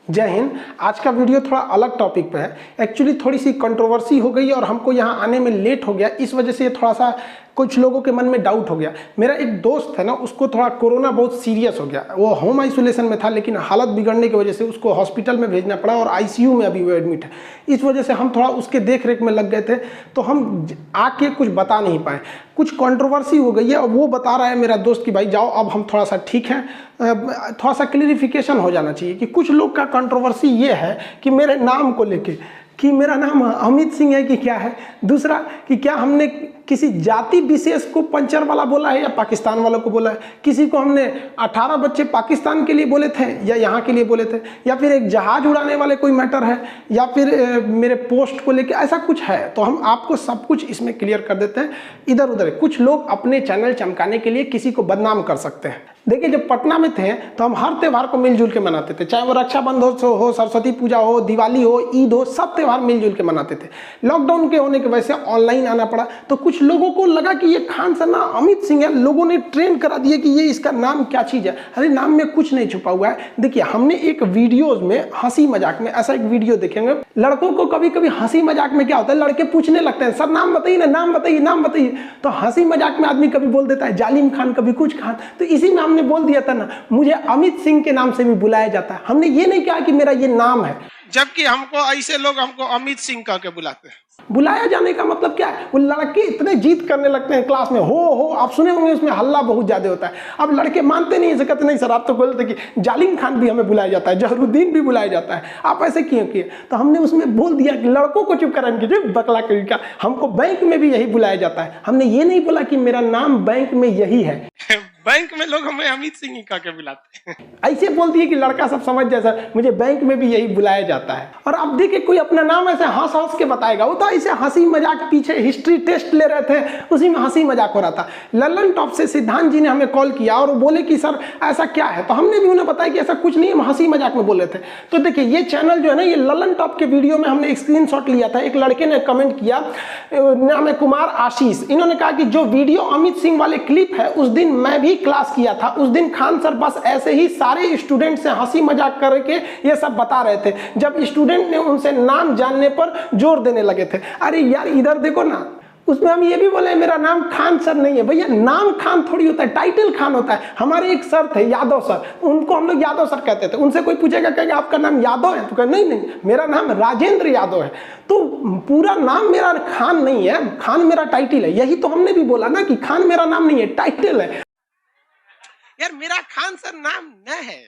जय हिंद। आज का वीडियो थोड़ा अलग टॉपिक पे है। एक्चुअली थोड़ी सी कंट्रोवर्सी हो गई और हमको यहाँ आने में लेट हो गया, इस वजह से थोड़ा सा कुछ लोगों के मन में डाउट हो गया। मेरा एक दोस्त है ना, उसको थोड़ा कोरोना बहुत सीरियस हो गया। वो होम आइसोलेशन में था, लेकिन हालत बिगड़ने की वजह से उसको हॉस्पिटल में भेजना पड़ा और आईसीयू में अभी वो एडमिट है। इस वजह से हम थोड़ा उसके देख रेख में लग गए थे, तो हम आके कुछ बता नहीं पाए। कुछ कंट्रोवर्सी हो गई है और वो बता रहा है मेरा दोस्त कि भाई जाओ, अब हम थोड़ा सा ठीक हैं। थोड़ा सा क्लियरिफिकेशन हो जाना चाहिए कि कुछ लोग का कंट्रोवर्सी ये है कि मेरे नाम को लेके कि मेरा नाम अमित सिंह है कि क्या है, दूसरा कि क्या हमने किसी जाति विशेष को पंचर वाला बोला है या पाकिस्तान वालों को बोला है, किसी को हमने 18 बच्चे पाकिस्तान के लिए बोले थे या यहाँ के लिए बोले थे, या फिर एक जहाज उड़ाने वाले कोई मैटर है, या फिर मेरे पोस्ट को लेके ऐसा कुछ है। तो हम आपको सब कुछ इसमें क्लियर कर देते हैं। इधर उधर कुछ लोग अपने चैनल चमकाने के लिए किसी को बदनाम कर सकते हैं। देखिए, जब पटना में थे तो हम हर त्यौहार को मिलजुल के मनाते थे, चाहे वो रक्षाबंधन हो, सरस्वती पूजा हो, दिवाली हो, ईद हो, सब त्यौहार मिलजुल के मनाते थे। लॉकडाउन के होने की वजह से ऑनलाइन आना पड़ा, तो कुछ लोगों को लगा कि ये खान सर ना अमित सिंह है। लोगों ने ट्रेंड करा दिया कि ये इसका नाम क्या चीज़ है। अरे नाम में कुछ नहीं छुपा हुआ है। देखिए, हमने एक वीडियोज में हंसी मजाक में ऐसा एक वीडियो देखेंगे। लड़कों को कभी कभी हंसी मजाक में क्या होता है, लड़के पूछने लगते हैं सर नाम बताइए ना, नाम बताइए, नाम बताइए। तो हंसी मजाक में आदमी कभी बोल देता है जालिम खान, कभी कुछ खान। तो इसी में हमने बोल दिया था ना, मुझे अमित सिंह के नाम से भी बुलाया जाता है। हमने ये नहीं कहा कि मेरा ये नाम है, जबकि हमको ऐसे लोग हमको अमित सिंह कह के बुलाते हैं। बुलाया जाने का मतलब क्या है, वो लड़के इतने जीत करने लगते हैं क्लास में, हो आप सुने होंगे, उसमें हल्ला बहुत ज्यादा होता है। अब लड़के मानते नहीं, ऐसे कहते नहीं सर आप तो बोलते कि जालिम खान भी हमें बुलाया जाता है, जहरुद्दीन भी बुलाया जाता है, आप ऐसे क्यों किए। तो हमने उसमें बोल दिया कि लड़कों को चुप कराने की बकला का, हमको बैंक में भी यही बुलाया जाता है। हमने ये नहीं बोला कि मेरा नाम बैंक में यही है। बैंक में लोग हमें अमित सिंह ही कह के बुलाते हैं। ऐसे बोल दिए कि लड़का सब समझ जाए सर, मुझे बैंक में भी यही बुलाया जाता है। और अब देखिए, कोई अपना नाम ऐसे हंस हंस के बताएगा, वो तो ऐसे हंसी मजाक, पीछे हिस्ट्री टेस्ट ले रहे थे, उसी में हंसी मजाक हो रहा था। ललन टॉप से सिद्धांत जी ने हमें कॉल किया और बोले कि सर ऐसा क्या है, तो हमने भी उन्हें बताया कि ऐसा कुछ नहीं, हम हंसी मजाक में बोल रहे थे। तो देखिए, ये चैनल जो है ना, ये ललन टॉप के वीडियो में हमने एक स्क्रीनशॉट लिया था। एक लड़के ने कमेंट किया, नाम है कुमार आशीष। इन्होंने कहा कि जो वीडियो अमित सिंह वाले क्लिप है, उस दिन मैं भी क्लास किया था। उस दिन खान सर बस ऐसे ही सारे स्टूडेंट से हंसी मजाक करके ये सब बता रहे थे, जब स्टूडेंट ने उनसे नाम जानने पर जोर देने लगे थे। अरे यार इधर देखो ना, उसमें हम ये भी बोले मेरा नाम खान सर नहीं है। भैया नाम खान थोड़ी होता है, टाइटल खान होता है। हमारे एक सर थे यादव सर, उनको हम लोग यादव सर कहते थे। उनसे कोई पूछेगा कहेगा आपका नाम यादव है, तो कहे नहीं मेरा नाम राजेंद्र यादव है। तो पूरा नाम मेरा खान नहीं है, खान मेरा टाइटल है। यही तो हमने भी बोला ना कि खान मेरा नाम नहीं है, टाइटल है। यार मेरा खान सर नाम न है।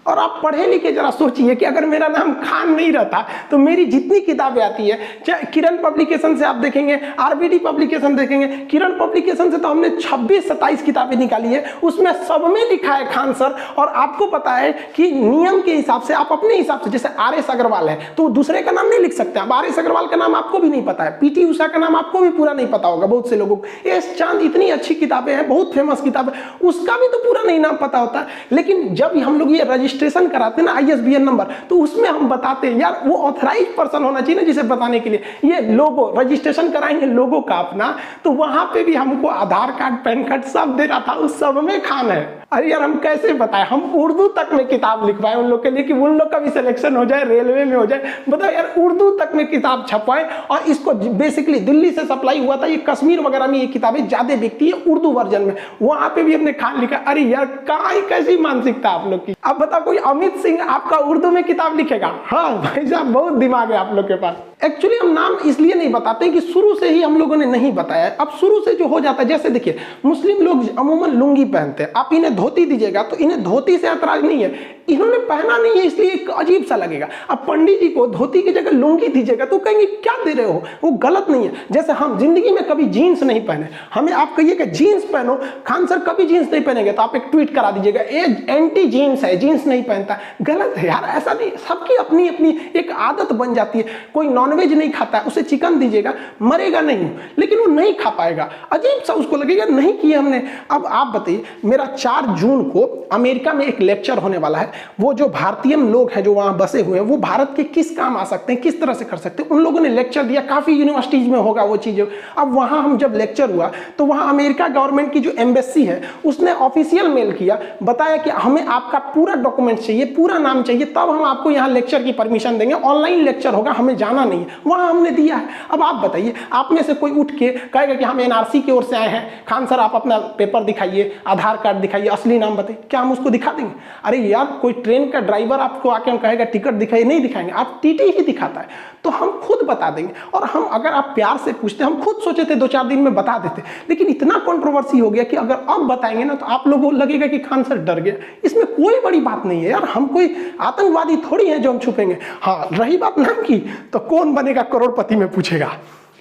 और आप पढ़े लिखे जरा सोचिए कि अगर मेरा नाम खान नहीं रहता तो मेरी जितनी किताबें आती है, चाहे किरण पब्लिकेशन से आप देखेंगे, आरबीडी पब्लिकेशन देखेंगे, किरण पब्लिकेशन से तो हमने 26-27 किताबें निकाली है, उसमें सब में लिखा है खान सर। और आपको पता है कि नियम के हिसाब से आप अपने हिसाब से, जैसे आर.एस. अग्रवाल है तो दूसरे का नाम नहीं लिख सकते। अब आर.एस. अग्रवाल का नाम आपको भी नहीं पता है, पीटी उषा का नाम आपको भी पूरा नहीं पता होगा बहुत से लोगों को। एस चांद, इतनी अच्छी किताबें हैं, बहुत फेमस किताब है, उसका भी तो पूरा नहीं नाम पता होता। लेकिन जब हम लोग ये रजिस्ट्रेशन कराते हैं ना, ISBN नंबर, तो उसमें हम बताते हैं यार वो ऑथराइज पर्सन होना चाहिए ना जिसे बताने के लिए। ये लोगो रजिस्ट्रेशन कराएंगे लोगो का अपना, तो वहां पे भी हमको आधार कार्ड, पैन कार्ड सब दे रहा था, उस सब में खान है। अरे यार हम कैसे बताएं, हम उर्दू तक में किताब लिखवाएं उन लोग के लिए कि उन लोग का भी सिलेक्शन हो जाए, रेलवे में हो जाए। बताओ यार, उर्दू तक में किताब छपवाएं। और इसको बेसिकली दिल्ली से सप्लाई हुआ था, ये कश्मीर वगैरह में ये किताबें ज्यादा बिकती है उर्दू वर्जन में, वहां पे भी हमने खान लिखा। अरे यार कहाँ कैसी मानसिकता आप लोग की। अब बताओ कोई अमित सिंह आपका उर्दू में किताब लिखेगा? हाँ भाई साहब, बहुत दिमाग है आप लोग के पास। एक्चुअली हम नाम इसलिए नहीं बताते कि शुरू से ही हम लोगों ने नहीं बताया। अब शुरू से जो हो जाता है, जैसे देखिए मुस्लिम लोग अमूमन लुंगी पहनते हैं, आप इन्हें धोती दीजिएगा तो इन्हें धोती से ऐतराज नहीं है, इन्होंने पहना नहीं है इसलिए एक अजीब सा लगेगा। अब पंडित जी को धोती की जगह लुंगी दीजिएगा तो कहेंगे क्या दे रहे हो, वो गलत नहीं है। जैसे हम जिंदगी में कभी जीन्स नहीं पहने, हमें आप कहिएगा जीन्स पहनो, खान सर कभी जीन्स नहीं पहनेंगे तो आप एक ट्वीट करा दीजिएगा ये एंटी जीन्स है, जीन्स नहीं पहनता। गलत है यार, ऐसा नहीं। सबकी अपनी अपनी एक आदत बन जाती है। कोई नॉन नॉनवेज नहीं खाता है, उसे चिकन दीजिएगा, मरेगा नहीं, लेकिन वो नहीं खा पाएगा। अजीब सा उसको लगेगा नहीं किया हमने। अब आप बताइए, मेरा 4 जून को अमेरिका में एक लेक्चर होने वाला है। वो जो भारतीय लोग हैं जो वहाँ बसे हुए हैं, वो भारत के किस काम आ सकते हैं, किस तरह से कर सकते हैं, उन लोगों ने लेक्चर दिया। काफ़ी यूनिवर्सिटीज़ में होगा वो चीज़ें। अब वहाँ हम जब लेक्चर हुआ तो वहाँ अमेरिका गवर्नमेंट की जो एम्बेसी है उसने ऑफिशियल मेल किया, बताया कि हमें आपका पूरा डॉक्यूमेंट चाहिए, पूरा नाम चाहिए, तब हम आपको यहाँ लेक्चर की परमिशन देंगे। ऑनलाइन लेक्चर होगा, हमें जाना नहीं है। वहाँ हमने दिया है। अब आप बताइए, आप में से कोई उठ के कहेगा कि हम एनआरसी की ओर से आए हैं, खान सर आप अपना पेपर दिखाइए, आधार कार्ड दिखाइए, असली नाम बताइए, क्या हम उसको दिखा देंगे? अरे यार, कोई ट्रेन का ड्राइवर आपको आके हम कहेगा टिकट दिखाइए, नहीं दिखाएंगे, आप टीटी ही दिखाता है, तो हम खुद बता देंगे। और हम अगर आप प्यार से पूछते, हम खुद सोचे थे 2-4 दिन में बता देते, लेकिन इतना कंट्रोवर्सी हो गया कि अगर अब बताएंगे ना तो आप लोगों को लगेगा कि खान सर डर गया। इसमें कोई बड़ी बात नहीं है यार, हम कोई आतंकवादी थोड़ी है जो हम छुपेंगे। हाँ, रही बात नाम की, तो कौन बनेगा करोड़पति में पूछेगा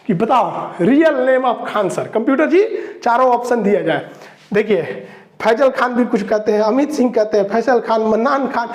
कि बताओ real name of Khan sir. Computer ji चारों ऑप्शन दिया जाए। देखिए, फैजल खान भी कुछ कहते हैं, अमित सिंह कहते हैं, फैसल खान, मन्नान खान।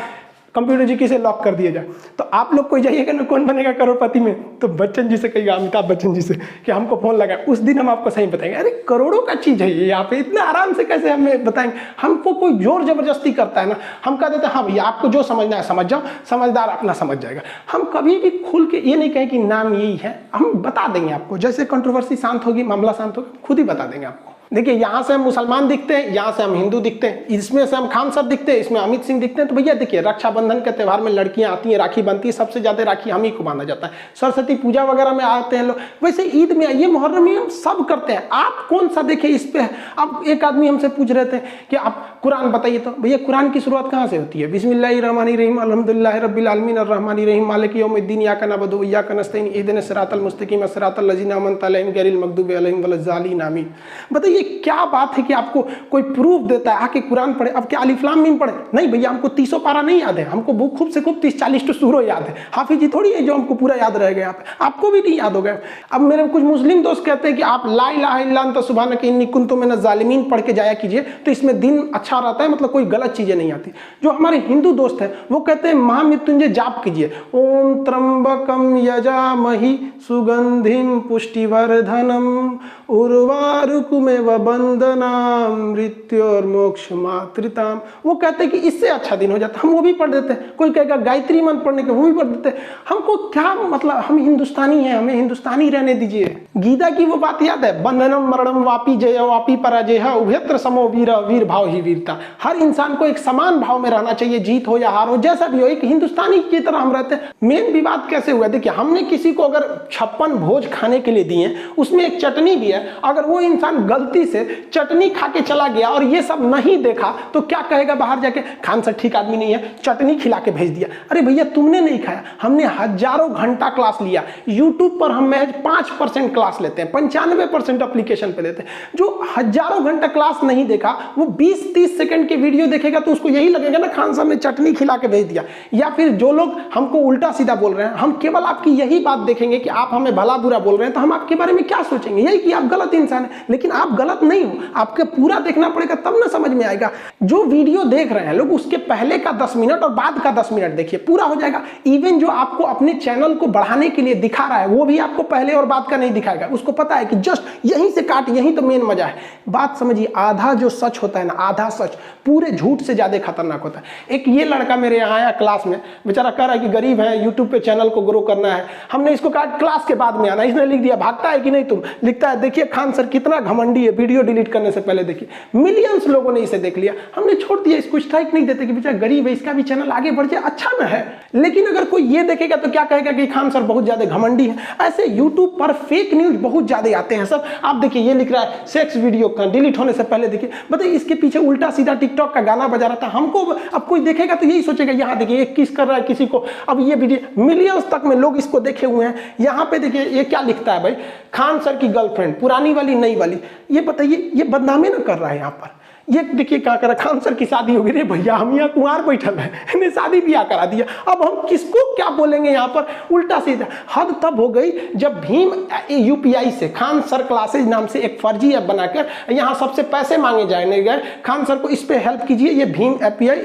कंप्यूटर जी किसे लॉक कर दिया जाए, तो आप लोग कोई जाइएगा ना कौन बनेगा करोड़पति में, तो बच्चन जी से कहिएगा, अमिताभ बच्चन जी से कि हमको फोन लगा, उस दिन हम आपको सही बताएंगे। अरे करोड़ों का चीज़ है ये, यहाँ पे इतना आराम से कैसे हमें बताएंगे? हमको कोई जोर जबरदस्ती करता है ना, हम कह देते हैं हाँ भैया आपको जो समझना है समझ जाओ, समझदार अपना समझ जाएगा। हम कभी भी खुल के ये नहीं कहें कि नाम यही है, हम बता देंगे आपको। जैसे कंट्रोवर्सी शांत होगी, मामला शांत होगा, खुद ही बता देंगे आपको। देखिए, यहाँ से हम मुसलमान दिखते हैं, यहाँ से हम हिंदू दिखते हैं, इसमें से हम खान सर दिखते हैं, इसमें अमित सिंह दिखते हैं। तो भैया देखिए, रक्षाबंधन के त्यौहार में लड़कियाँ आती हैं, राखी बनती है, सबसे ज़्यादा राखी हम ही को बांधा जाता है। सरस्वती पूजा वगैरह में आते हैं लोग, वैसे ईद में, ये मुहर्रम में हम सब करते हैं। आप कौन सा देखे इस पे? अब एक आदमी हमसे पूछ रहे थे कि आप कुरान बताइए, तो भैया कुरान की शुरुआत कहाँ से होती है? बिस्मिल्लाहिर्रहमानिर्रहीम अल्हम्दुलिल्लाहि रब्बिल आलमीन अर्रहमानिर्रहीम मालिकि यौमिद्दीन इय्याका नअबुदु व इय्याका नस्तईन इहदिनस सिरातल मुस्तकीम सिरातल लज़ीना अनअमता अलैहिम गैरिल मग़दूबि अलैहिम वलज़्ज़ालिन आमीन। बताइए क्या बात है कि आपको कोई प्रूफ देता है आके कुरान पढ़े। अब क्या अलिफ लाम मीम पढ़े? नहीं भैया, हमको 30 पारा नहीं याद है, हमको खूब से खूब 30-40 तो सूरो याद है। हाफिज जी थोड़ी है जो हमको पूरा याद रह गया, आपको भी नहीं याद हो गया। अब मेरे कुछ मुस्लिम दोस्त कहते हैं कि आप ला इलाहा इल्ला अंता सुब्हानका इन्नी कुन्तु मिनज़ ज़ालिमीन पढ़ के जाया कीजिए, तो इसमें दिन अच्छा रहता है, मतलब कोई गलत चीजें नहीं आती। जो हमारे हिंदू दोस्त हैं वो कहते हैं महामृत्युंजय जाप कीजिए, ओम त्र्यंबकम यजामहि सुगंधिम पुष्टिवर्धनम उर्वारुकमेव बंदनाम मृत्योर्मोक्ष मातृताम। वो कहते हैं कि इससे अच्छा दिन हो जाता, हम वो भी पढ़ देते हैं। कोई कहेगा गायत्री मंत्र पढ़ने के, वो भी पढ़ देते हैं। हमको क्या मतलब, हम हिंदुस्तानी हैं, हमें हिंदुस्तानी रहने दीजिए। गीता की वो बात याद है, बंधनम मरणम वापी जय वापी पराजय उभयत्र समो वीर, वीर भाव ही वीरता। हर इंसान को एक समान भाव में रहना चाहिए, जीत हो या हार हो, जैसा भी हो, एक हिंदुस्तानी की तरह हम रहते हैं। मेन विवाद कैसे हुआ? देखिए, हमने किसी को अगर 56 भोज खाने के लिए दिए, उसमें एक चटनी भी है, अगर वो इंसान गलती से चटनी खा के चला गया और ये सब नहीं देखा तो क्या कहेगा बाहर जाके? खान सर ठीक आदमी नहीं है, चटनी खिला के भेज दिया। अरे भैया, तुमने नहीं खाया, हमने हजारों घंटा क्लास लिया। यूट्यूब पर हम महज 5% क्लास लेते हैं, 95% एप्लीकेशन पे लेते हैं। जो हजारों घंटा क्लास नहीं देखा, वो 20-30 सेकंड के वीडियो देखेगा तो उसको यही लगेगा ना खान साहब ने चटनी खिला के भेज दिया। या फिर जो लोग हमको उल्टा सीधा बोल रहे हैं, हम केवल आपकी यही बात देखेंगे कि आप हमें भला बुरा बोल रहे हैं, तो हम आपके बारे में क्या सोचेंगे? यही कि आप गलत इंसान है। लेकिन आप गलत नहीं हो, आपके पूरा देखना पड़ेगा तब ना समझ में आएगा। जो वीडियो देख रहे हैं लोग, उसके पहले का 10 मिनट और बाद का 10 मिनट देखिए, पूरा हो जाएगा। इवन जो आपको अपने चैनल को बढ़ाने के लिए दिखा रहा है, वो भी आपको पहले और बाद का नहीं दिखाएगा। उसको पता है कि जस्ट यहीं से काट, यहीं तो मेन मजा है। बात समझिए, आधा जो सच होता है ना, आधा सच पूरे झूठ से ज्यादा खतरनाक होता है। एक ये लड़का मेरे यहाँ आया क्लास में, बेचारा कह रहा है कि गरीब है, यूट्यूब पे चैनल को ग्रो करना है। हमने इसको कहा क्लास के बाद में आना, इसने लिख दिया भागता है कि नहीं तुम, लिखता है देखिए खान सर कितना घमंडी है, वीडियो डिलीट करने से पहले देखिए। मिलियंस लोगों ने इसे देख लिया, हमने छोड़ दिया, इसको स्ट्राइक नहीं देते कि बेचारा गरीब है, इसका भी चैनल आगे बढ़ जाए, अच्छा ना है। लेकिन अगर कोई ये देखेगा तो क्या कहेगा कि खान सर बहुत ज्यादा घमंडी है। ऐसे यूट्यूब पर फेक न्यूज बहुत ज्यादा आते हैं सब। आप देखिए, ये लिख रहा है सेक्स वीडियो का डिलीट होने से पहले देखिए, बताइए इसके पीछे उल्टा सीधा टिकटॉक का गाना बजा रहा था। हमको अब कोई देखेगा तो यही सोचेगा, यहाँ देखिए ये किस कर रहा है किसी को। अब ये वीडियो मिलियंस तक में लोग इसको देखे हुए हैं। यहाँ पे देखिए ये क्या लिखता है भाई, खान सर की गर्लफ्रेंड, पुरानी वाली नई वाली। ये बताइए, ये बदनामी ना कर रहा है यहाँ पर। ये देखिए क्या करा, खान सर की शादी हो गई, रे भैया हम यहाँ कुंवार बैठल है, इन्हें शादी ब्याह करा दिया, अब हम किसको क्या बोलेंगे यहाँ पर, उल्टा सीधा। हद तब हो गई जब भीम यूपीआई से खान सर क्लासेज नाम से एक फर्जी ऐप बनाकर यहाँ सबसे पैसे मांगे जाने गए, खान सर को इस पे हेल्प कीजिए, ये भीम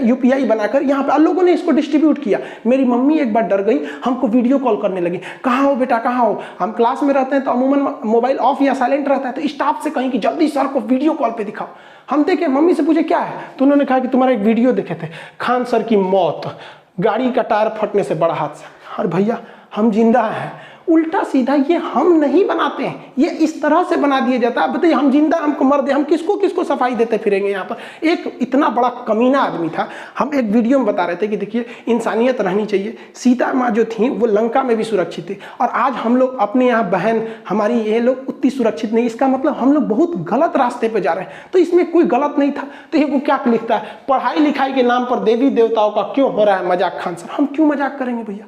यूपीआई बनाकर यहाँ पे लोगों ने इसको डिस्ट्रीब्यूट किया। मेरी मम्मी एक बार डर गई, हमको वीडियो कॉल करने लगी, कहाँ हो बेटा कहाँ हो, हम क्लास में रहते हैं तो अमूमन मोबाइल ऑफ या साइलेंट रहता है, तो स्टाफ से कहीं कि जल्दी सर को वीडियो कॉल पे दिखाओ। हम देखे, मम्मी से पूछे क्या है, तो उन्होंने कहा कि तुम्हारा एक वीडियो देखे थे, खान सर की मौत, गाड़ी का टायर फटने से बड़ा हादसा। और भैया हम जिंदा हैं। उल्टा सीधा ये हम नहीं बनाते हैं, ये इस तरह से बना दिया जाता है। बताइए हम जिंदा, हमको मर दे, हम किसको किसको सफाई देते फिरेंगे यहाँ पर। एक इतना बड़ा कमीना आदमी था, हम एक वीडियो में बता रहे थे कि देखिए इंसानियत रहनी चाहिए। सीता माँ जो थी वो लंका में भी सुरक्षित थी, और आज हम लोग अपने यहाँ बहन हमारी ये लोग उतनी सुरक्षित नहीं, इसका मतलब हम लोग बहुत गलत रास्ते पर जा रहे हैं। तो इसमें कोई गलत नहीं था। तो ये वो क्या लिखता है, पढ़ाई लिखाई के नाम पर देवी देवताओं का क्यों हो रहा है मजाक खान सर, हम क्यों मजाक करेंगे भैया।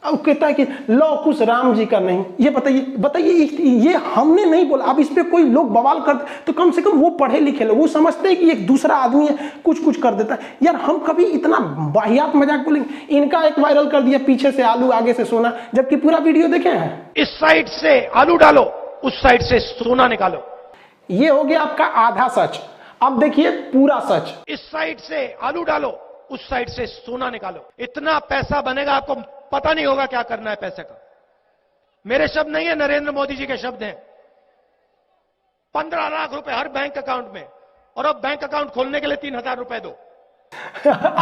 अब कहता है कि लौ कुछ राम जी का नहीं, ये बताइए ये हमने नहीं बोला। अब इस पे कोई लोग बवाल करते तो कम से कम वो पढ़े लिखे लोग, वो समझते हैं कि एक दूसरा आदमी है कुछ कर देता है। यार हम कभी इतना वाहियात मजाक बोलेंगे। इनका एक वायरल कर दिया, पीछे से आलू आगे से सोना, जबकि पूरा वीडियो देखे हैं। इस साइड से आलू डालो, उस साइड से सोना निकालो। ये हो गया आपका आधा सच। अब देखिए पूरा सच। इस साइड से आलू डालो, उस साइड से सोना निकालो। इतना पैसा बनेगा, आपको पता नहीं होगा क्या करना है पैसे का। मेरे शब्द नहीं है, नरेंद्र मोदी जी के शब्द हैं। 15 लाख रुपए हर बैंक अकाउंट में, और अब बैंक अकाउंट खोलने के लिए 3000 रुपए दो।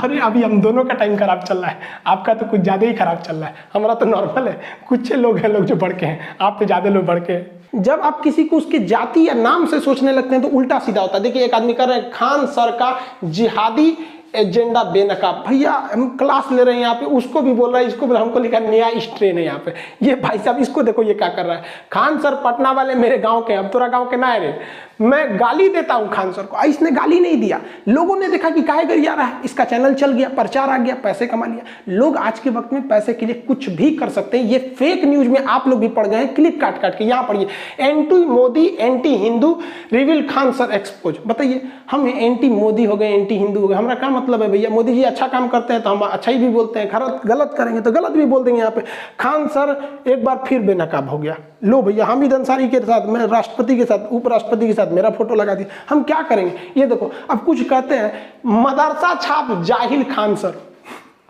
अरे अभी हम दोनों का टाइम खराब चल रहा है, आपका तो कुछ ज्यादा ही खराब चल रहा है, हमारा तो नॉर्मल है। कुछ लोग हैं लोग जो बढ़ के हैं, आप तो ज्यादा लोग बढ़ के हैं। जब आप किसी को उसके जाति या नाम से सोचने लगते हैं तो उल्टा सीधा होता है। देखिए एक आदमी कर रहे हैं खान सर का जिहादी एजेंडा बेनकाब। भैया हम क्लास ले रहे हैं यहाँ पे, उसको भी बोल रहा है, इसको भी, हमको लिखा नया स्ट्रेन है यहाँ पे। ये भाई साहब इसको देखो ये क्या कर रहा है। खान सर पटना वाले मेरे गांव के, अब तोरा गांव के ना है रे, मैं गाली देता हूं खान सर को। इसने गाली नहीं दिया, लोगों ने देखा कि काहे गरिया रहा है, इसका चैनल चल गया, प्रचार आ गया, पैसे कमा लिया। लोग आज के वक्त में पैसे के लिए कुछ भी कर सकते हैं। ये फेक न्यूज में आप लोग भी पड़ गए हैं, क्लिप काट काट के। यहाँ पढ़िए, anti Modi anti Hindu reveal Khan sir expose. बताइए हम एंटी मोदी हो गए, एंटी हिंदू हो गए, हमारा क्या मतलब है भैया। मोदी जी अच्छा काम करते हैं तो हम अच्छा ही भी बोलते हैं, गलत करेंगे तो गलत भी बोल देंगे। यहाँ पे खान सर एक बार फिर बेनकाब हो गया। लो भैया हामिद अंसारी के साथ, मैं राष्ट्रपति के साथ, उपराष्ट्रपति के साथ मेरा फोटो लगा दिया, हम क्या करेंगे। ये देखो अब कुछ कहते हैं मदरसा छाप जाहिल खान सर,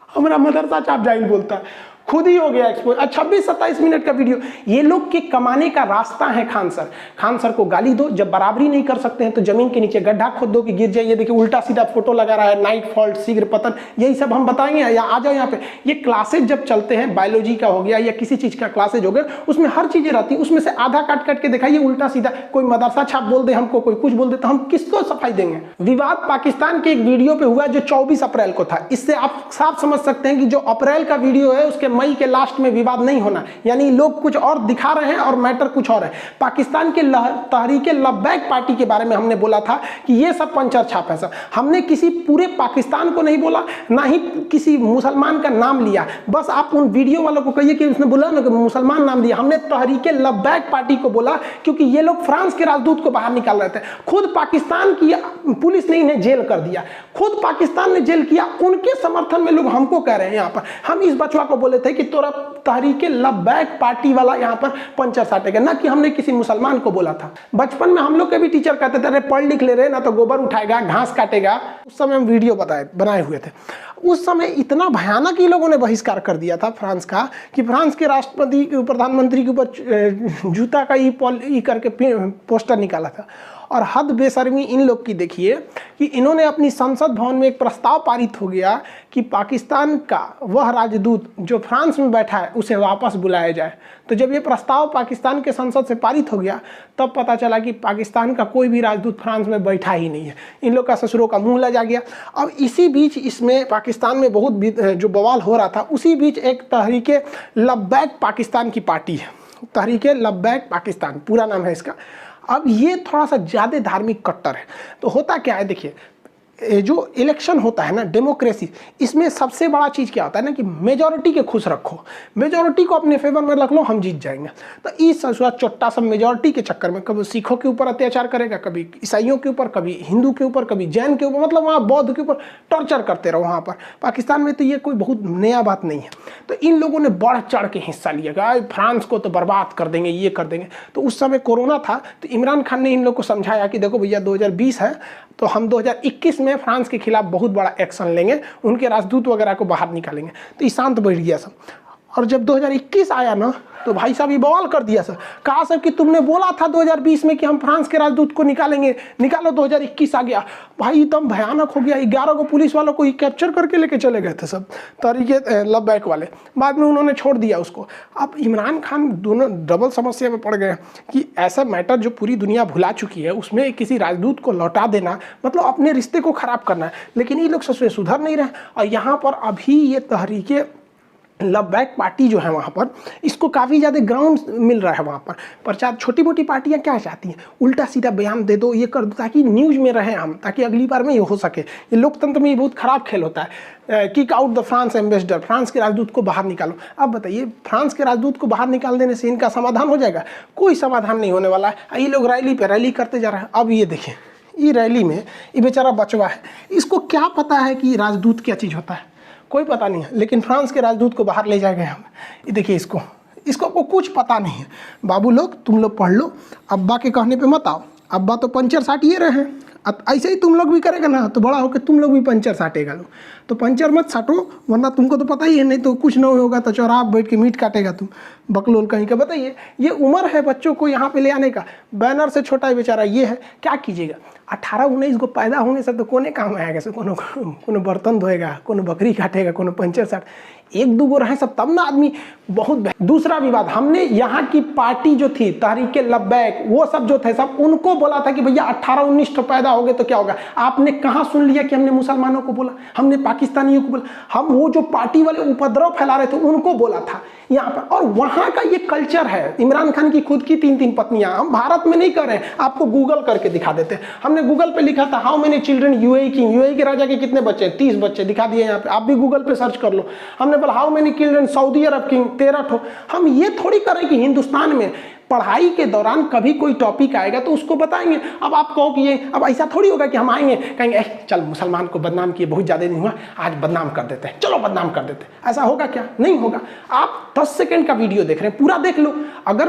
हमारा मदरसा छाप जाहिल बोलता है, खुद ही हो गया एक्सपोज। 26-27 मिनट का वीडियो। ये लोग के कमाने का रास्ता है खान सर। खान सर को गाली दो, जब बराबरी नहीं कर सकते हैं तो जमीन के नीचे गड्ढा खोद दो कि गिर जाइए। देखिए उल्टा सीधा फोटो लगा रहा है, नाइट फॉल्ट, शीघ्र पतन, यही सब हम बताएंगे। या आ जाओ यहाँ पे। ये क्लासेज जब चलते हैं, बायोलॉजी का हो गया या किसी चीज का क्लासेज हो गया, उसमें हर चीजें रहती है, उसमें से आधा काट काट के दिखाइए उल्टा सीधा। कोई मदरसा छाप बोल दे हमको, कोई कुछ बोल दे, तो हम किसको सफाई देंगे। विवाद पाकिस्तान के एक वीडियो पे हुआ जो 24 अप्रैल को था। इससे आप साफ समझ सकते हैं कि जो अप्रैल का वीडियो है उसके मई के लास्ट में विवाद नहीं होना, यानी लोग कुछ और दिखा रहे हैं और मैटर कुछ और है। पाकिस्तान के तहरीके लब्बैक पार्टी के बारे में हमने बोला था कि ये सब पंचर छाप है। सब हमने किसी पूरे पाकिस्तान को नहीं बोला, ना ही किसी मुसलमान का नाम लिया। बस आप उन वीडियो वालों को कहिए कि उसने बोला ना कि मुसलमान नाम दिया। हमने तहरीके लब्बैक पार्टी को बोला क्योंकि ये लोग फ्रांस के राजदूत को बाहर निकाल रहे थे। खुद पाकिस्तान की पुलिस ने इन्हें जेल कर दिया, खुद पाकिस्तान ने जेल किया। उनके समर्थन में लोग हमको कह रहे हैं यहाँ पर। हम इस बचवा को बोले थे कि तोरा तहरीके लब्बैक पार्टी वाला यहाँ पर पंचर साटेगा, ना कि हमने किसी मुसलमान को बोला था। बचपन में हम लोग के भी टीचर कहते थे अरे पढ़ लिख ले रहे ना तो गोबर उठाएगा, घास काटेगा। उस समय हम वीडियो बनाए हुए थे। उस समय इतना भयानक ही लोगों ने बहिष्कार कर दिया था फ्रांस का कि फ्रांस के राष्ट्रपति प्रधानमंत्री के ऊपर जूता का ई करके पोस्टर निकाला था। और हद बेशर्मी इन लोग की देखिए कि इन्होंने अपनी संसद भवन में एक प्रस्ताव पारित हो गया कि पाकिस्तान का वह राजदूत जो फ्रांस में बैठा है उसे वापस बुलाया जाए। तो जब ये प्रस्ताव पाकिस्तान के संसद से पारित हो गया तब पता चला कि पाकिस्तान का कोई भी राजदूत फ्रांस में बैठा ही नहीं है। इन लोग का ससुरों का मुंह लजा गया। अब इसी बीच इसमें पाकिस्तान में बहुत जो बवाल हो रहा था, उसी बीच एक तहरीके लब्बैक पाकिस्तान की पार्टी है, तहरीके लब्बैक पाकिस्तान पूरा नाम है इसका। अब ये थोड़ा सा ज़्यादा धार्मिक कट्टर है। तो होता क्या है देखिए, जो इलेक्शन होता है ना, डेमोक्रेसी, इसमें सबसे बड़ा चीज़ क्या होता है ना कि मेजॉरिटी के खुश रखो, मेजॉरिटी को अपने फेवर में रख लो, हम जीत जाएंगे। तो इस चोट्टा सब मेजॉरिटी के चक्कर में कभी सिखों के ऊपर अत्याचार करेगा, कभी ईसाइयों के ऊपर, कभी हिंदू के ऊपर, कभी जैन के ऊपर, मतलब वहाँ बौद्ध के ऊपर टॉर्चर करते रहो। वहाँ पर पाकिस्तान में तो ये कोई बहुत नया बात नहीं है। तो इन लोगों ने बढ़ चढ़ के हिस्सा लिया कि फ्रांस को तो बर्बाद कर देंगे, ये कर देंगे। तो उस समय कोरोना था, तो इमरान खान ने इन लोग को समझाया कि देखो भैया 2020 है तो हम 2021 में फ्रांस के खिलाफ बहुत बड़ा एक्शन लेंगे, उनके राजदूत वगैरह को बाहर निकालेंगे। तो ये शांत बैठ गया सब। और जब 2021 आया ना तो भाई साहब ये बवाल कर दिया सर, कहा सर कि तुमने बोला था 2020 में कि हम फ्रांस के राजदूत को निकालेंगे, निकालो, 2021 आ गया। भाई एकदम भयानक हो गया। 11 को पुलिस वालों को कैप्चर करके लेके चले गए थे सब तरीके लव बैक वाले, बाद में उन्होंने छोड़ दिया उसको। अब इमरान खान दोनों डबल समस्या में पड़ गए कि ऐसा मैटर जो पूरी दुनिया भुला चुकी है उसमें किसी राजदूत को लौटा देना मतलब अपने रिश्ते को खराब करना है। लेकिन ये लोग सच में सुधर नहीं रहे। और यहाँ पर अभी ये तहरीके लव बैक पार्टी जो है वहाँ पर, इसको काफ़ी ज़्यादा ग्राउंड मिल रहा है वहाँ पर प्रचार। छोटी मोटी पार्टियाँ क्या चाहती हैं, उल्टा सीधा बयान दे दो, ये कर दो, ताकि न्यूज़ में रहें हम, ताकि अगली बार में ये हो सके। ये लोकतंत्र में ये बहुत ख़राब खेल होता है। Kick out the France ambassador, France के राजदूत को बाहर निकालो। अब बताइए, फ्रांस के राजदूत को बाहर निकाल देने से इनका समाधान हो जाएगा? कोई समाधान नहीं होने वाला है। ये लोग रैली पे रैली करते जा रहे हैं। अब ये देखिए, ये रैली में ये बेचारा बचवा है, इसको क्या पता है कि राजदूत क्या चीज़ होता है, कोई पता नहीं है। लेकिन फ्रांस के राजदूत को बाहर ले जाएंगे हम। ये देखिए, इसको कुछ पता नहीं है। बाबू लोग, तुम लोग पढ़ लो, अब्बा के कहने पे मत आओ। अब्बा तो पंचर साटिए रहे हैं, ऐसे ही तुम लोग भी करेगा ना तो बड़ा होकर तुम लोग भी पंचर साटेगा। लो तो पंचर मत साटो, वरना तुमको तो पता ही है, नहीं तो कुछ नहीं होगा तो चौराहा बैठ के मीट काटेगा तुम, बकलोल कहीं का। बताइए, ये उम्र है बच्चों को यहाँ पे ले आने का। बैनर से छोटा ही बेचारा ये है, क्या कीजिएगा। 18-19 को पैदा होने से तो कोने काम आएगा से, कोनो बर्तन धोएगा, कोनो बकरी काटेगा, कोनो पंचर साट, 1-2 रहे सब, तब ना आदमी बहुत। दूसरा विवाद, हमने यहाँ की पार्टी जो थी तहरीके लव बैक, वो सब जो थे सब उनको बोला था कि भैया 18-19 तो पैदा हो गए तो क्या होगा। आपने कहाँ सुन लिया कि हमने मुसलमानों को बोला, हमने पाकिस्तानियों को बोला, हम वो जो पार्टी वाले उपद्रव फैला रहे थे उनको बोला था यहाँ पर। और वहाँ का ये कल्चर है। इमरान खान की खुद की 3-3 पत्नियां, हम भारत में नहीं कर रहे हैं, आपको गूगल करके दिखा देते हैं। हमने गूगल पे लिखा था how many children UAE king, UAE के राजा के कितने बच्चे, 30 बच्चे दिखा दिए यहाँ पे। आप भी गूगल पे सर्च कर लो। हमने बोला how many children Saudi Arab king, 13 ठो। हम ये थोड़ी करें कि हिंदुस्तान में पढ़ाई के दौरान कभी कोई टॉपिक आएगा तो उसको बताएंगे। अब आप कहो कि ये, अब ऐसा थोड़ी होगा कि हम आएंगे कहेंगे चल मुसलमान को बदनाम किए बहुत ज़्यादा नहीं हुआ, आज बदनाम कर देते हैं, चलो बदनाम कर देते हैं। ऐसा होगा क्या? नहीं होगा। आप 10 सेकंड का वीडियो देख रहे हैं, पूरा देख लो। अगर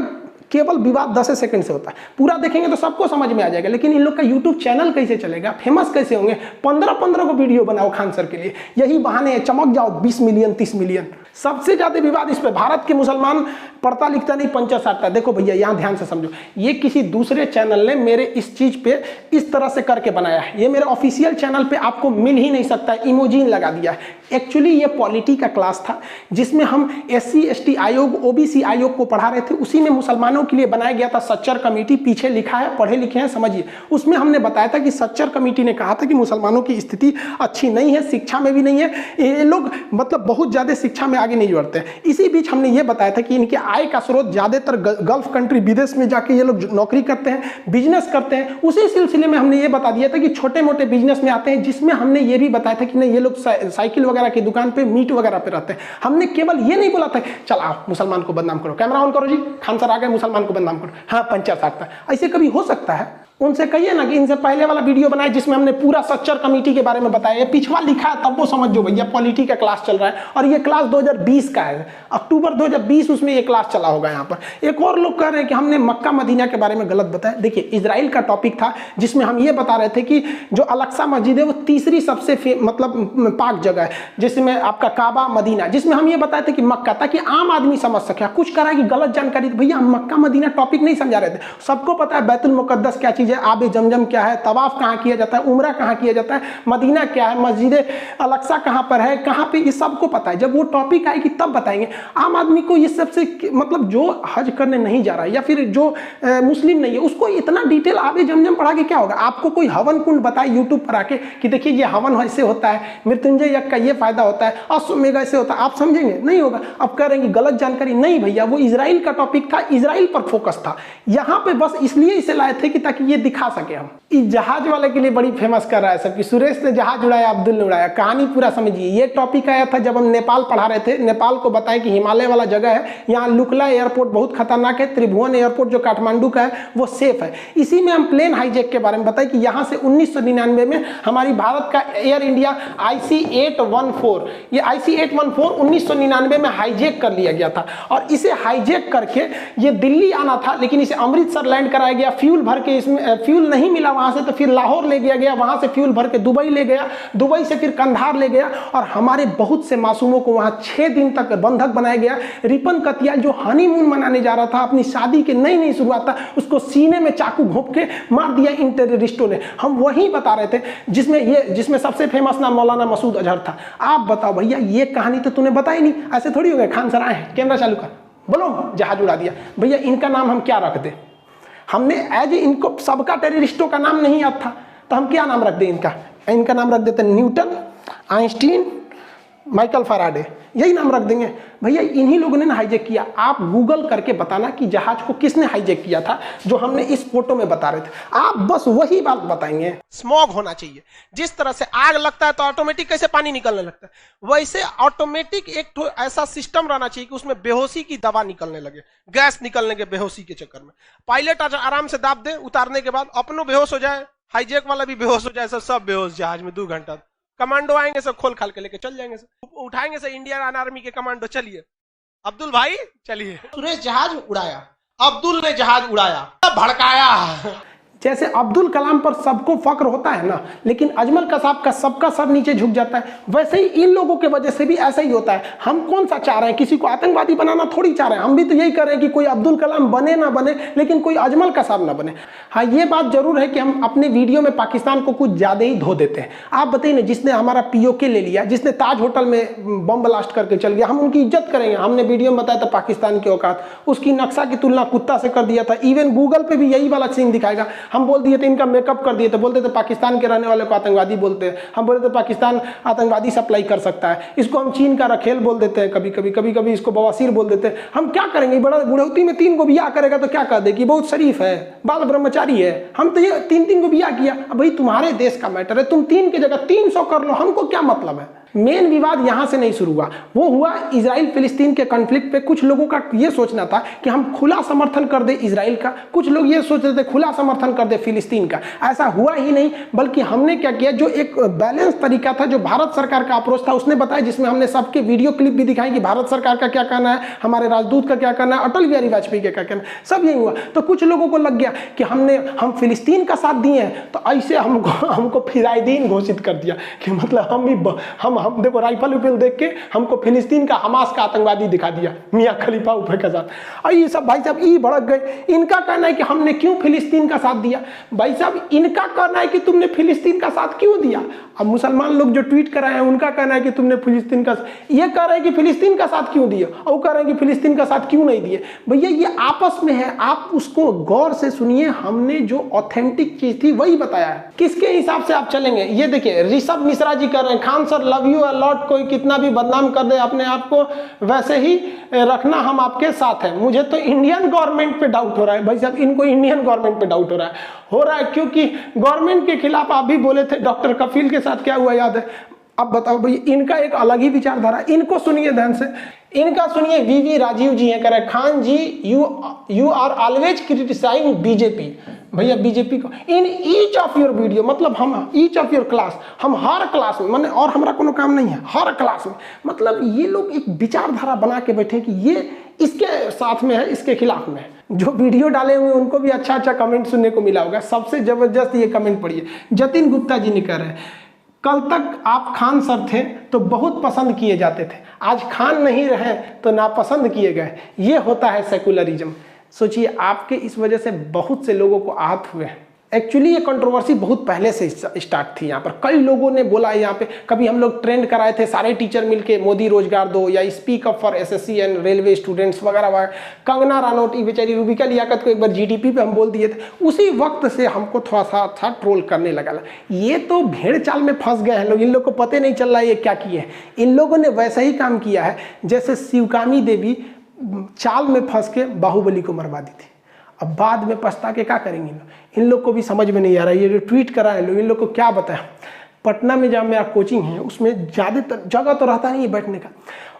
केवल विवाद 10 सेकंड से होता है, पूरा देखेंगे तो सबको समझ में आ जाएगा। लेकिन इन लोग का यूट्यूब चैनल कैसे चलेगा, फेमस कैसे होंगे? 15-15 को वीडियो बनाओ खान सर के लिए, यही बहाने चमक जाओ 20 मिलियन 30 मिलियन। सबसे ज्यादा विवाद इस पे, भारत के मुसलमान पढ़ता लिखता नहीं, पंचर साटता। देखो भैया यहाँ ध्यान से समझो, ये किसी दूसरे चैनल ने मेरे इस चीज पे इस तरह से करके बनाया है। ये मेरे ऑफिशियल चैनल पे आपको मिल ही नहीं सकता, इमोजीन लगा दिया है। एक्चुअली ये पॉलिटी का क्लास था जिसमें हम SC ST आयोग, OBC आयोग को पढ़ा रहे थे। उसी में मुसलमानों के लिए बनाया गया था सच्चर कमेटी, पीछे लिखा है, पढ़े लिखे हैं, समझिए। उसमें हमने बताया था कि सच्चर कमेटी ने कहा था कि मुसलमानों की स्थिति अच्छी नहीं है, शिक्षा में भी नहीं है, ये लोग मतलब बहुत ज्यादा शिक्षा में आगे नहीं बढ़ते हैं। इसी बीच हमने ये बताया था कि इनके आय का स्रोत ज्यादातर गल्फ कंट्री, विदेश में जाके ये लोग नौकरी करते हैं, बिजनेस करते हैं। उसी सिलसिले में हमने ये बता दिया था कि छोटे मोटे बिजनेस में आते हैं, जिसमें हमने ये भी बताया था कि नहीं ये लोग साइकिल वगैरह की दुकान पे, मीट वगैरह पे रहते हैं। हमने केवल ये नहीं बोला था चल आओ मुसलमान को बदनाम करो, कैमरा ऑन करो जी, खान सर आ गए, मुसलमान को बदनाम करो, हाँ पंचर साटता। ऐसे कभी हो सकता है? उनसे कहिए ना कि इनसे पहले वाला वीडियो बनाए जिसमें हमने पूरा सच्चर कमेटी के बारे में बताया। ये पिछवा लिखा है तब वो समझो भैया, पॉलिटी का क्लास चल रहा है और ये क्लास 2020 का है, अक्टूबर 2020 उसमें ये क्लास चला होगा। यहाँ पर एक और लोग कह रहे हैं कि हमने मक्का मदीना के बारे में गलत बताया। देखिए, इजराइल का टॉपिक था जिसमें हम ये बता रहे थे कि जो अल-अक्सा मस्जिद है वो तीसरी सबसे मतलब पाक जगह है, जिसमें आपका काबा मदीना, जिसमें हम ये बताए थे कि मक्का, ताकि आम आदमी समझ सके। कुछ करा कि गलत जानकारी, भैया हम मक्का मदीना टॉपिक नहीं समझा रहे थे। सबको पता है बैतुल मुकद्दस क्या चीज है, आबे जमजम क्या है, तवाफ कहाँ किया जाता है, उम्रा कहाँ किया जाता है, मदीना क्या है, मस्जिद अल-अक्सा कहाँ पर है, कहाँ पे, ये सबको पता है। जब वो टॉपिक आएगी तब बताएंगे। आम आदमी को ये सबसे मतलब जो हज करने नहीं जा रहा है या फिर जो मुस्लिम नहीं है उसको इतना डिटेल आबे जमजम पढ़ा के क्या होगा? आपको कोई हवन कुंड बताए यूट्यूब पर आके कि देखिए ये हवन ऐसे होता है, मृत्युंजय यज्ञ का ये फायदा होता है, अश्वमेध ऐसे होता है, आप समझेंगे? नहीं होगा। अब कह रहे हैं कि गलत जानकारी। नहीं भैया, वो इजराइल का टॉपिक था, इजराइल पर फोकस था। यहाँ पे बस इसलिए इसे लाए थे कि ताकि ये दिखा सके हम। इस जहाज वाले के लिए बड़ी फेमस कर रहा है सब कि सुरेश ने जहाज उड़ाया, अब्दुल ने उड़ाया। कहानी पूरा समझिए। ये टॉपिक आया था जब हम नेपाल पढ़ा रहे थे। नेपाल को बताया कि हिमालय वाला जगह है, यहाँ लुकला एयरपोर्ट बहुत खतरनाक है, त्रिभुवन एयरपोर्ट जो काठमांडू का है वो सेफ है। इसी में हम प्लेन हाईजैक के बारे में बताए कि यहाँ से 1999 में हमारी भारत का एयर इंडिया IC-814, ये IC-814 1999 में हाईजैक कर लिया गया था और इसे हाईजैक करके ये दिल्ली आना था, लेकिन इसे अमृतसर लैंड कराया गया। फ्यूल भर के इसमें फ्यूल नहीं मिला वहां से, तो फिर लाहौर ले गया गया, वहां से फ्यूल भर के दुबई ले गया, दुबई से फिर कंधार ले गया और हमारे बहुत से मासूमों को वहां 6 दिन तक बंधक बनाया गया। रिपन कतियाल जो हनीमून मनाने जा रहा था, अपनी शादी के नई शुरुआत था, उसको सीने में चाकू घोंप के मार दिया इन टेररिस्टों ने। हम वही बता रहे थे जिसमें सबसे फेमस नाम मौलाना मसूद अजहर था। आप बताओ भैया, ये कहानी तो तूने बताई नहीं, ऐसे थोड़ी हो गया। खान सर आए हैं, कैमरा चालू कर, बोलो जहाज उड़ा दिया। भैया इनका नाम हम क्या रख दें? हमने एज इनको सबका टेररिस्टों का नाम नहीं याद था, तो हम क्या नाम रख दें इनका नाम रख देते न्यूटन, आइंस्टीन, माइकल फैराडे, यही नाम रख देंगे। भैया इन्हीं लोगों ने हाईजैक किया। आप गूगल करके बताना कि जहाज को किसने हाईजैक किया था, जो हमने इस फोटो में बता रहे थे। आप बस वही बात बताएंगे। स्मॉग होना चाहिए। जिस तरह से आग लगता है तो ऑटोमेटिक कैसे पानी निकलने लगता है, वैसे ऑटोमेटिक एक ऐसा सिस्टम रहना चाहिए कि उसमें बेहोशी की दवा निकलने लगे, गैस निकलने के बेहोशी के चक्कर में। पायलट आराम से दाब दे, उतारने के बाद अपनों बेहोश हो जाए, हाईजैक वाला भी बेहोश हो जाए, सब बेहोश जहाज में 2 घंटा। कमांडो आएंगे, सब खोल खाल के लेके चल जाएंगे, सब उठाएंगे से इंडियन आर्मी के कमांडो। चलिए अब्दुल भाई चलिए। सुरेश जहाज उड़ाया, अब्दुल ने जहाज उड़ाया, भड़काया। जैसे अब्दुल कलाम पर सबको फक्र होता है ना, लेकिन अजमल कसाब का सबका सब नीचे झुक जाता है, वैसे ही इन लोगों के वजह से भी ऐसा ही होता है। हम कौन सा चाह रहे हैं? किसी को आतंकवादी बनाना थोड़ी चाह रहे हैं। हम भी तो यही कर रहे हैं कि कोई अब्दुल कलाम बने ना बने, लेकिन कोई अजमल कसाब ना बने। हाँ, ये बात जरूर है कि हम अपने वीडियो में पाकिस्तान को कुछ ज्यादा ही धो देते हैं। आप बताइए ना, जिसने हमारा POK ले लिया, जिसने ताज होटल में बम ब्लास्ट करके चल गया, हम उनकी इज्जत करेंगे? हमने वीडियो में बताया था पाकिस्तान की औकात, उसकी नक्शा की तुलना कुत्ता से कर दिया था। इवन गूगल पे भी यही वाला सीन दिखाएगा। हम बोल दिए थे इनका मेकअप कर दिए थे, बोलते थे पाकिस्तान के रहने वाले को आतंकवादी बोलते हैं। हम बोलते थे पाकिस्तान आतंकवादी सप्लाई कर सकता है। इसको हम चीन का रखेल बोल देते हैं, कभी कभी इसको बवासीर बोल देते हैं। हम क्या करेंगे? बड़ा बुढ़ौती में 3 को बियाह करेगा तो क्या कह दे कि बहुत शरीफ है, बाल ब्रह्मचारी है। हम तो ये 3 को बियाह किया। अब भाई तुम्हारे देश का मैटर है, तुम 3 की जगह 300 कर लो, हमको क्या मतलब है? मेन विवाद यहां से नहीं शुरू हुआ, वो हुआ इजराइल फिलिस्तीन के कॉन्फ्लिक्ट पे। कुछ लोगों का ये सोचना था कि हम खुला समर्थन कर दे इजराइल का, कुछ लोग ये सोच रहे थे खुला समर्थन कर दे फिलिस्तीन का। ऐसा हुआ ही नहीं, बल्कि हमने क्या किया, जो एक बैलेंस तरीका था, जो भारत सरकार का अप्रोच था, उसने बताया, जिसमें हमने सबके वीडियो क्लिप भी दिखाई कि भारत सरकार का क्या कहना है, हमारे राजदूत का क्या कहना है, अटल बिहारी वाजपेयी का क्या कहना है, सब यही हुआ। तो कुछ लोगों को लग गया कि हम फिलिस्तीन का साथ दिए हैं, तो ऐसे हमको फिदायदीन घोषित कर दिया कि मतलब हम देखो राइफल उफल देख के हमको फिलिस्तीन का हमास का आतंकवादी दिखा दिया मियां खलीफा ऊपर के साथ। और ये सब भाई साहब ई भड़क गए। इनका कहना है कि हमने क्यों फिलिस्तीन का साथ दिया। भाई साहब इनका कहना है कि तुमने फिलिस्तीन का साथ क्यों दिया। अब मुसलमान लोग जो ट्वीट कर रहे हैं उनका कहना है कि तुमने फिलिस्तीन का, ये कह रहे हैं कि फिलिस्तीन का साथ क्यों दिए, और कह रहे हैं कि फिलिस्तीन का साथ क्यों नहीं दिए। भैया ये आपस में है, आप उसको गौर से सुनिए। हमने जो ऑथेंटिक चीज थी वही बताया है। किसके हिसाब से आप चलेंगे? ये देखिए ऋषभ मिश्रा जी कर रहे हैं, Khan sir love you a lot, कोई कितना भी बदनाम कर दे अपने आप को वैसे ही रखना, हम आपके साथ हैं। मुझे तो इंडियन गवर्नमेंट पे डाउट हो रहा है। भाई साहब इनको इंडियन गवर्नमेंट पे डाउट हो रहा है क्योंकि गवर्नमेंट के खिलाफ आप भी बोले थे। डॉक्टर कफील के साथ क्या हुआ याद है? अब बताओ भाई, इनका एक अलग ही विचारधारा। इनको सुनिए ध्यान से, इनका सुनिए। वीवी राजीव जी हैं, कह रहे Khan ji you are always criticising BJP. भैया बीजेपी को in each of your video, मतलब हम ईच ऑफ योर क्लास, हम हर क्लास में, मैंने और हमारा कोनो काम नहीं है, हर क्लास में, मतलब ये लोग एक विचारधारा बना के बैठे कि ये इसके साथ में है, इसके खिलाफ में है। जो वीडियो डाले हुए उनको भी अच्छा अच्छा कमेंट सुनने को मिला होगा। सबसे जबरदस्त ये कमेंट पढ़िए, जतिन गुप्ता जी ने कह रहे हैं, कल तक आप खान सर थे तो बहुत पसंद किए जाते थे, आज खान नहीं रहे तो नापसंद किए गए। ये होता है सेकुलरिज्म। सोचिए आपके इस वजह से बहुत से लोगों को आहत हुए हैं। एक्चुअली ये कंट्रोवर्सी बहुत पहले से स्टार्ट थी। यहाँ पर कई लोगों ने बोला, यहाँ पे कभी हम लोग ट्रेंड कराए थे सारे टीचर मिलके, मोदी रोजगार दो, या speak up for SSC and railway students वगैरह वगैरह। कंगना रानौत बेचारी रूबिका लियाकत को एक बार GDP पे हम बोल दिए थे। उसी वक्त से हमको थोड़ा सा था ट्रोल करने लगा। ये तो भेड़ चाल में फंस गए हैं लोग, इन लोग को पता नहीं चल रहा है ये क्या किए हैं। इन लोगों ने वैसा ही काम किया है जैसे शिवकामी देवी चाल में फंस के बाहुबली को मरवा दी थी। अब बाद में पछता के क्या करेंगे इन लोग को भी समझ में नहीं आ रहा है। ये जो ट्वीट करा है लोग, इन लोग को क्या बताएं। पटना में जहाँ मेरा कोचिंग है उसमें ज़्यादातर जगह तो रहता नहीं है बैठने का।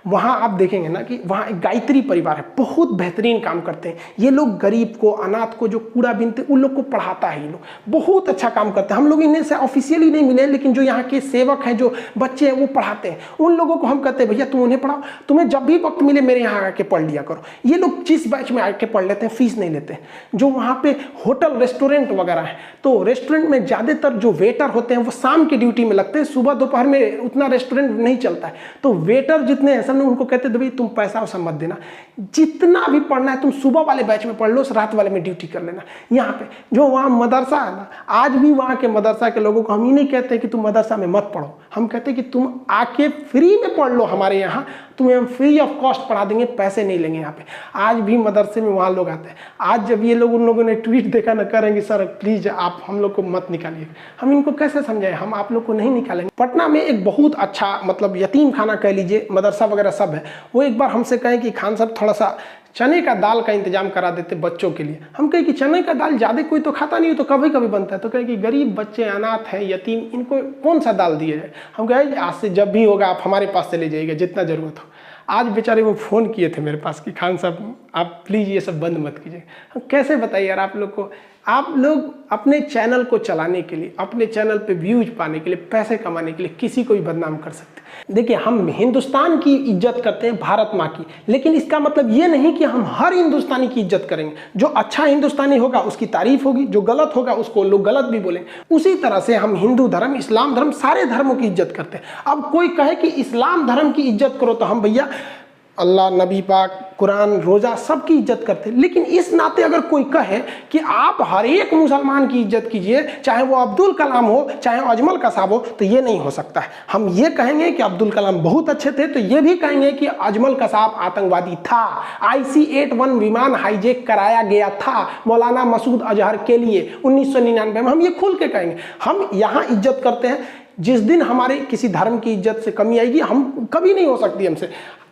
वहाँ आप देखेंगे ना कि वहाँ एक गायत्री परिवार है, बहुत बेहतरीन काम करते हैं ये लोग। गरीब को, अनाथ को, जो कूड़ा बीनते उन लोग को पढ़ाता है ये लोग, बहुत अच्छा काम करते हैं। हम लोग इन्हें से ऑफिशियली नहीं मिले, लेकिन जो यहाँ के सेवक हैं, जो बच्चे हैं वो पढ़ाते हैं। उन लोगों को हम कहते हैं भैया तुम उन्हें पढ़ाओ, तुम्हें जब भी वक्त मिले मेरे यहाँ आके पढ़ लिया करो। ये लोग जिस बैच में आके पढ़ लेते हैं, फीस नहीं लेते हैं। जो वहाँ पे होटल रेस्टोरेंट वगैरह है, तो रेस्टोरेंट में ज़्यादातर जो वेटर होते हैं वो शाम की ड्यूटी में लगते हैं, सुबह दोपहर में उतना रेस्टोरेंट नहीं चलता है। तो वेटर जितने हैं उनको कहते हैं भाई तुम पैसा वैसा मत देना, जितना भी पढ़ना है तुम सुबह वाले बैच में पढ़ लो, रात वाले में ड्यूटी कर लेना। यहाँ पे जो वहाँ मदरसा है ना, आज भी वहाँ के मदरसा के लोगों को हम ही नहीं कहते कि तुम मदरसा में मत पढ़ो, हम कहते हैं कि तुम आके फ्री में पढ़ लो हमारे यहाँ, तुम्हें हम फ्री ऑफ कॉस्ट पढ़ा देंगे, पैसे नहीं लेंगे यहाँ पे। आज भी मदरसे में वहाँ लोग आते हैं। आज जब ये लोग, उन लोगों ने ट्वीट देखा ना, करेंगे सर प्लीज आप हम लोग को मत निकालिए। हम इनको कैसे समझाएं, हम आप लोग को नहीं निकालेंगे। पटना में एक बहुत अच्छा मतलब यतीम खाना कह लीजिए, मदरसा वगैरह सब है। वो एक बार हमसे कहें कि खान साहब थोड़ा सा चने का दाल का इंतजाम करा देते बच्चों के लिए। हम कहें कि चने का दाल ज़्यादा कोई तो खाता नहीं हो, तो कभी कभी बनता है। तो कहें कि गरीब बच्चे, अनाथ हैं, यतीम, इनको कौन सा दाल दिया जाए। हम कहें आज से जब भी होगा आप हमारे पास चले जाइएगा जितना ज़रूरत हो। आज बेचारे वो फ़ोन किए थे मेरे पास कि खान साहब आप प्लीज़ ये सब बंद मत कीजिए। हम कैसे बताइए यार आप लोग को, आप लोग अपने चैनल को चलाने के लिए, अपने चैनल पे व्यूज पाने के लिए, पैसे कमाने के लिए किसी को भी बदनाम कर सकते हैं। देखिए हम हिंदुस्तान की इज्जत करते हैं, भारत माँ की, लेकिन इसका मतलब ये नहीं कि हम हर हिंदुस्तानी की इज्जत करेंगे। जो अच्छा हिंदुस्तानी होगा उसकी तारीफ होगी, जो गलत होगा उसको लोग गलत भी बोलेंगे। उसी तरह से हम हिंदू धर्म, इस्लाम धर्म, सारे धर्मों की इज्जत करते हैं। अब कोई कहे कि इस्लाम धर्म की इज्जत करो, तो हम भैया अल्लाह, नबी पाक, कुरान, रोज़ा सबकी इज्जत करते हैं। लेकिन इस नाते अगर कोई कहे कि आप हर एक मुसलमान की इज्जत कीजिए, चाहे वो अब्दुल कलाम हो, चाहे अजमल कसाब हो, तो ये नहीं हो सकता है। हम ये कहेंगे कि अब्दुल कलाम बहुत अच्छे थे, तो ये भी कहेंगे कि अजमल कसाब आतंकवादी था। IC-81 विमान हाईजैक कराया गया था मौलाना मसूद अजहर के लिए 1999 में। हम ये खुल के कहेंगे। हम यहाँ इज्जत करते हैं। जिस दिन हमारे किसी धर्म की इज्जत से कमी आएगी, हम कभी नहीं हो सकती हमसे।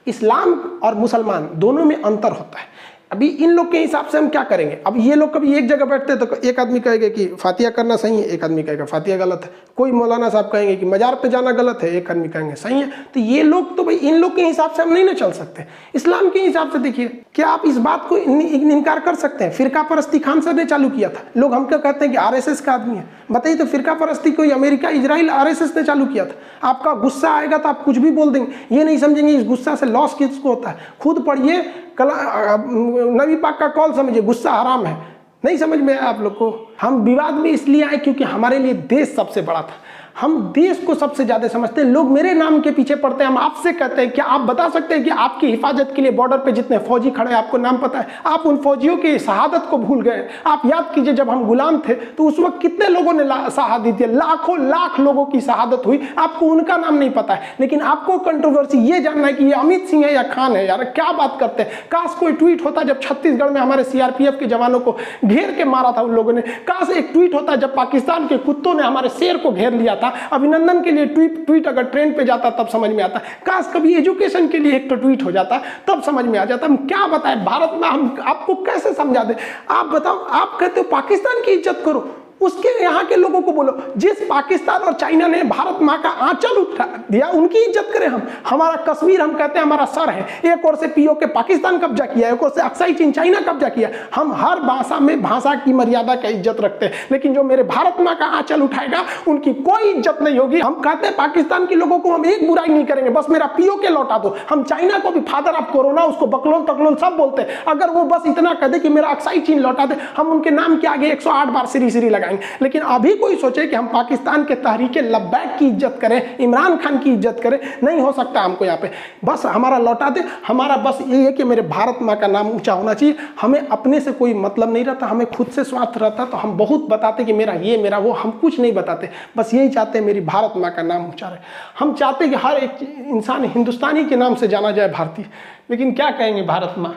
इस्लाम और मुसलमान दोनों में अंतर होता है। अभी इन लोग के हिसाब से हम क्या करेंगे। अब ये लोग कभी एक जगह बैठते हैं तो एक आदमी कहेगा कि फातिया करना सही है, एक आदमी कहेगा फातिया गलत है। कोई मौलाना साहब कहेंगे कि मजार पे जाना गलत है, एक आदमी कहेंगे सही है। तो ये लोग तो भाई इन लोग के हिसाब से हम नहीं ना चल सकते। इस्लाम के हिसाब से देखिए, क्या आप इस बात को इनकार कर सकते हैं? फिरका परस्ती खान साहब ने चालू किया था। लोग हमको कहते हैं कि RSS का आदमी है। बताइए तो फिरका परस्ती कोई अमेरिका, इजराइल, RSS ने चालू किया था। आपका गुस्सा आएगा तो आप कुछ भी बोल देंगे, ये नहीं समझेंगे इस गुस्सा से लॉस किसको होता है। खुद पढ़िए, नबी पाक का कौल समझिए, गुस्सा हराम है। नहीं समझ में आया आप लोग को। हम विवाद में इसलिए आए क्योंकि हमारे लिए देश सबसे बड़ा था। हम देश को सबसे ज्यादा समझते हैं। लोग मेरे नाम के पीछे पड़ते हैं। हम आपसे कहते हैं क्या आप बता सकते हैं कि आपकी हिफाजत के लिए बॉर्डर पे जितने फौजी खड़े हैं, आपको नाम पता है? आप उन फौजियों की शहादत को भूल गए। आप याद कीजिए, जब हम गुलाम थे तो उस वक्त कितने लोगों ने शहादत दी, लाखों लाख लोगों की शहादत हुई, आपको उनका नाम नहीं पता है। लेकिन आपको कंट्रोवर्सी ये जानना है कि ये अमित सिंह है या खान है। यार क्या बात करते हैं। काश कोई ट्वीट होता जब छत्तीसगढ़ में हमारे CRPF के जवानों को घेर के मारा था उन लोगों ने। काश एक ट्वीट होता जब पाकिस्तान के कुत्तों ने हमारे शेर को घेर लिया था। अभिनंदन के लिए ट्वीट अगर ट्रेंड पे जाता तब समझ में आता। काश कभी एजुकेशन के लिए एक तो ट्वीट हो जाता तब समझ में आ जाता। हम क्या बताएं भारत में, हम आपको कैसे समझा दें? आप बताओ, आप कहते हो पाकिस्तान की इज्जत करो, उसके यहाँ के लोगों को बोलो जिस पाकिस्तान और चाइना ने भारत माँ का आंचल उठा दिया उनकी इज्जत करें हम। हमारा कश्मीर हम कहते हैं हमारा सर है। एक ओर से POK पाकिस्तान कब्जा किया, एक ओर से अक्साई चीन चाइना कब्जा किया। हम हर भाषा में भाषा की मर्यादा का इज्जत रखते हैं, लेकिन जो मेरे भारत माँ का आंचल उठाएगा उनकी कोई इज्जत नहीं होगी। हम कहते हैं पाकिस्तान के लोगों को हम एक बुराई नहीं करेंगे, बस मेरा POK लौटा दो। हम चाइना को भी फादर ऑफ कोरोना, उसको बकलोल तकलोल सब बोलते हैं। अगर वो बस इतना कह दे कि मेरा अक्साई चीन लौटा दे, हम उनके नाम के आगे 108 बार श्री लगाएंगे। लेकिन अभी कोई सोचे कि हम पाकिस्तान के तहरीके लब्बैक की इज्जत करें, इमरान खान की इज्जत करें, नहीं हो सकता हमको यहाँ पे। बस हमारा लौटा दे। हमारा बस ये है कि मेरे भारत माँ का नाम ऊंचा होना चाहिए। हमें अपने से कोई मतलब नहीं रहता, हमें खुद से स्वार्थ रहता तो हम बहुत बताते कि मेरा ये मेरा वो, हम कुछ नहीं बताते। बस यही चाहते हैं मेरी भारत माँ का नाम ऊंचा रहे। हम चाहते कि हर एक इंसान हिंदुस्तानी के नाम से जाना जाए, भारतीय। लेकिन क्या कहेंगे भारत माँ,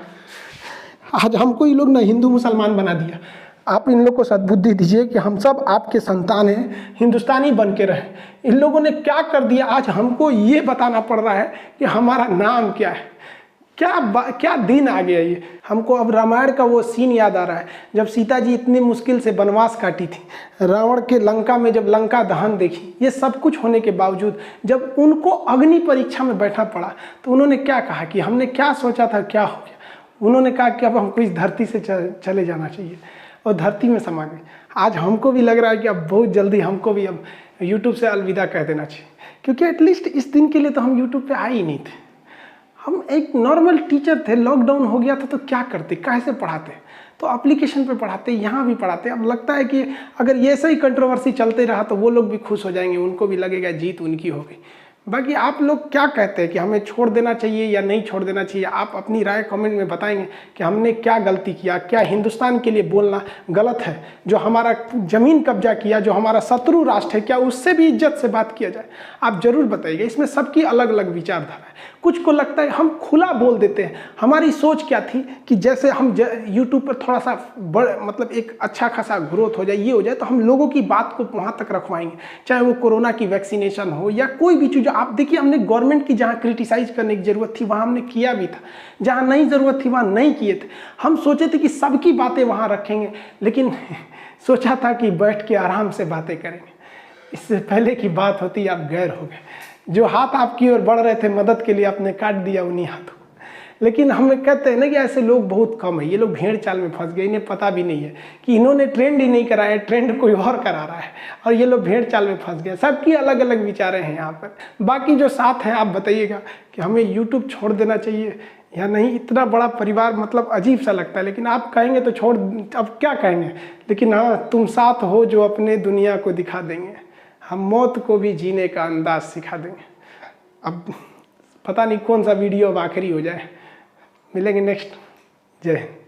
आज हमको ये लोग ना हिंदू मुसलमान बना दिया। आप इन लोग को सद्बुद्धि दीजिए कि हम सब आपके संतान हैं, हिंदुस्तानी बन के रहें। इन लोगों ने क्या कर दिया, आज हमको ये बताना पड़ रहा है कि हमारा नाम क्या है। क्या दिन आ गया ये। हमको अब रामायण का वो सीन याद आ रहा है जब सीता जी इतनी मुश्किल से वनवास काटी थी, रावण के लंका में जब लंका दहन देखी, ये सब कुछ होने के बावजूद जब उनको अग्नि परीक्षा में बैठना पड़ा तो उन्होंने क्या कहा कि हमने क्या सोचा था क्या हो गया। उन्होंने कहा कि अब हमको इस धरती से चले जाना चाहिए और धरती में समा गए। आज हमको भी लग रहा है कि अब बहुत जल्दी हमको भी अब यूट्यूब से अलविदा कह देना चाहिए, क्योंकि एटलीस्ट इस दिन के लिए तो हम यूट्यूब पे आए ही नहीं थे। हम एक नॉर्मल टीचर थे, लॉकडाउन हो गया था तो क्या करते, कैसे पढ़ाते, तो एप्लीकेशन पे पढ़ाते, यहाँ भी पढ़ाते। अब लगता है कि अगर ये ऐसा ही कंट्रोवर्सी चलते रहा तो वो लोग भी खुश हो जाएंगे, उनको भी लगेगा जीत उनकी हो गई। बाकी आप लोग क्या कहते हैं कि हमें छोड़ देना चाहिए या नहीं छोड़ देना चाहिए, आप अपनी राय कमेंट में बताएंगे कि हमने क्या गलती किया, क्या हिंदुस्तान के लिए बोलना गलत है, जो हमारा ज़मीन कब्जा किया, जो हमारा शत्रु राष्ट्र है, क्या उससे भी इज्जत से बात किया जाए। आप ज़रूर बताइएगा। इसमें सबकी अलग अलग विचारधारा है। कुछ को लगता है हम खुला बोल देते हैं। हमारी सोच क्या थी कि जैसे हम यूट्यूब पर थोड़ा सा मतलब एक अच्छा खासा ग्रोथ हो जाए, ये हो जाए, तो हम लोगों की बात को वहाँ तक रखवाएंगे, चाहे वो कोरोना की वैक्सीनेशन हो या कोई भी चीज़। आप देखिए, हमने गवर्नमेंट की जहाँ क्रिटिसाइज करने की ज़रूरत थी वहाँ हमने किया भी था, जहाँ नहीं ज़रूरत थी वहाँ नहीं किए थे। हम सोचे थे कि सबकी बातें वहाँ रखेंगे, लेकिन सोचा था कि बैठ के आराम से बातें करेंगे। इससे पहले की बात होती आप गैर हो गए। जो हाथ आपकी ओर बढ़ रहे थे मदद के लिए, आपने काट दिया उन्हीं हाथों। लेकिन हम कहते हैं ना कि ऐसे लोग बहुत कम है। ये लोग भेड़ चाल में फंस गए, इन्हें पता भी नहीं है कि इन्होंने ट्रेंड ही नहीं कराया, ट्रेंड कोई और करा रहा है और ये लोग भेड़ चाल में फंस गए। सबकी अलग अलग विचारें हैं यहाँ पर। बाकी जो साथ हैं आप बताइएगा कि हमें यूट्यूब छोड़ देना चाहिए या नहीं। इतना बड़ा परिवार मतलब अजीब सा लगता है, लेकिन आप कहेंगे तो छोड़, अब क्या कहेंगे। लेकिन हाँ, तुम साथ हो जो अपने दुनिया को दिखा देंगे, हम मौत को भी जीने का अंदाज सिखा देंगे। अब पता नहीं कौन सा वीडियो अब आखिरी हो जाए। मिलेंगे नेक्स्ट। जय हिंद।